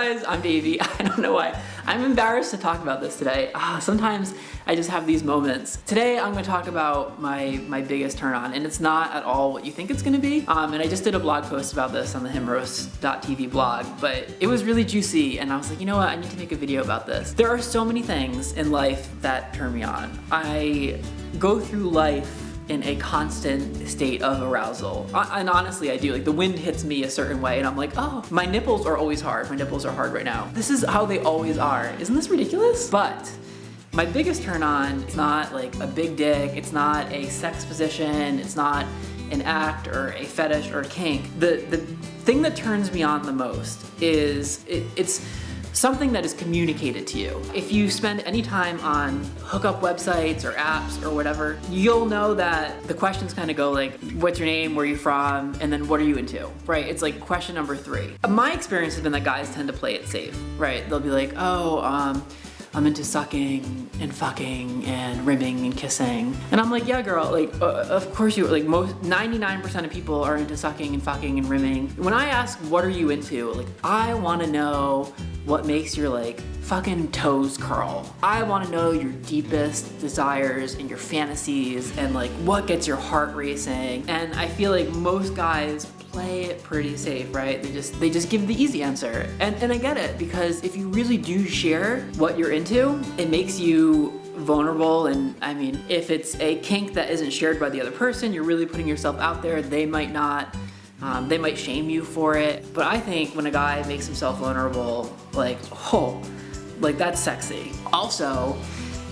guys, I'm Davey. I don't know why. I'm embarrassed to talk about this today. Sometimes I just have these moments. Today I'm gonna talk about my biggest turn on, and it's not at all what you think it's gonna be. And I just did a blog post about this on the himroast.tv blog, but it was really juicy, and I was like, you know what, I need to make a video about this. There are so many things in life that turn me on. I go through life in a constant state of arousal. And honestly, I do. Like, the wind hits me a certain way and I'm like, oh, my nipples are always hard. My nipples are hard right now. This is how they always are. Isn't this ridiculous? But my biggest turn on is not like a big dick. It's not a sex position. It's not an act or a fetish or a kink. The thing that turns me on the most is it's something that is communicated to you. If you spend any time on hookup websites or apps or whatever, you'll know that the questions kind of go like, what's your name, where are you from, and then what are you into, right? It's like question number 3. My experience has been that guys tend to play it safe, right? They'll be like, oh, I'm into sucking and fucking and rimming and kissing. And I'm like, yeah, girl, like, of course you, like, 99% of people are into sucking and fucking and rimming. When I ask, what are you into? Like, I wanna know what makes your, like, fucking toes curl. I wanna know your deepest desires and your fantasies and, like, what gets your heart racing. And I feel like most guys play it pretty safe, right? They just give the easy answer. And I get it, because if you really do share what you're into, it makes you vulnerable. And I mean, if it's a kink that isn't shared by the other person, you're really putting yourself out there. They might not, they might shame you for it. But I think when a guy makes himself vulnerable, like, oh, like, that's sexy. Also,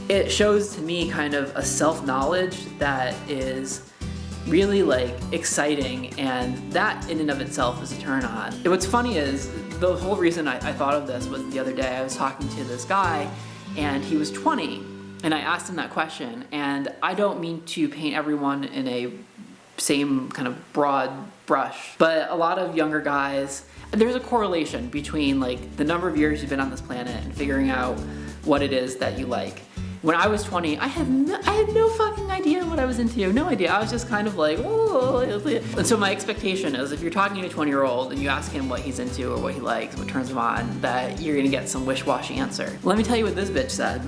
it shows to me kind of a self-knowledge that is really, like, exciting, and that in and of itself is a turn on. And what's funny is, the whole reason I thought of this was the other day I was talking to this guy, and he was 20, and I asked him that question, and I don't mean to paint everyone in a same kind of broad brush, but a lot of younger guys, there's a correlation between, like, the number of years you've been on this planet and figuring out what it is that you like. When I was 20, I had no fucking idea what I was into, no idea. I was just kind of like, oh. And so my expectation is, if you're talking to a 20-year-old and you ask him what he's into or what he likes, what turns him on, that you're gonna get some wish-washy answer. Let me tell you what this bitch said,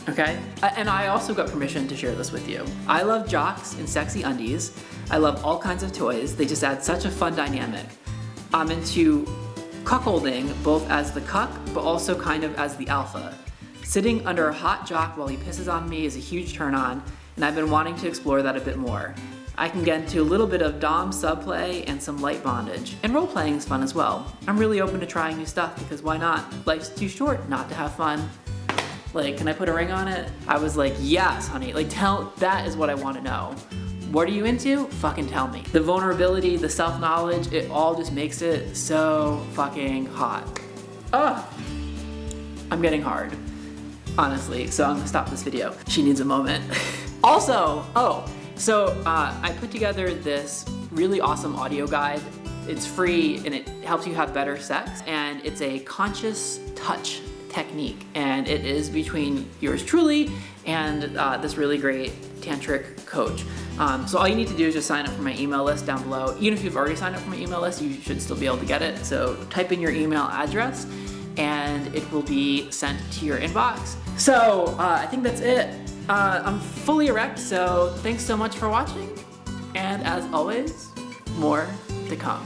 okay? And I also got permission to share this with you. I love jocks and sexy undies. I love all kinds of toys. They just add such a fun dynamic. I'm into cuckolding, both as the cuck, but also kind of as the alpha. Sitting under a hot jock while he pisses on me is a huge turn on, and I've been wanting to explore that a bit more. I can get into a little bit of dom subplay and some light bondage, and role playing is fun as well. I'm really open to trying new stuff, because why not? Life's too short not to have fun. Like, can I put a ring on it? I was like, yes, honey, like, that is what I want to know. What are you into? Fucking tell me. The vulnerability, the self-knowledge, it all just makes it so fucking hot. Ugh, I'm getting hard, honestly, so I'm gonna stop this video. She needs a moment. Also, I put together this really awesome audio guide. It's free and it helps you have better sex, and it's a conscious touch technique, and it is between yours truly and this really great tantric coach. So all you need to do is just sign up for my email list down below. Even if you've already signed up for my email list, you should still be able to get it. So type in your email address and it will be sent to your inbox. So I think that's it. I'm fully erect, so thanks so much for watching. And as always, more to come.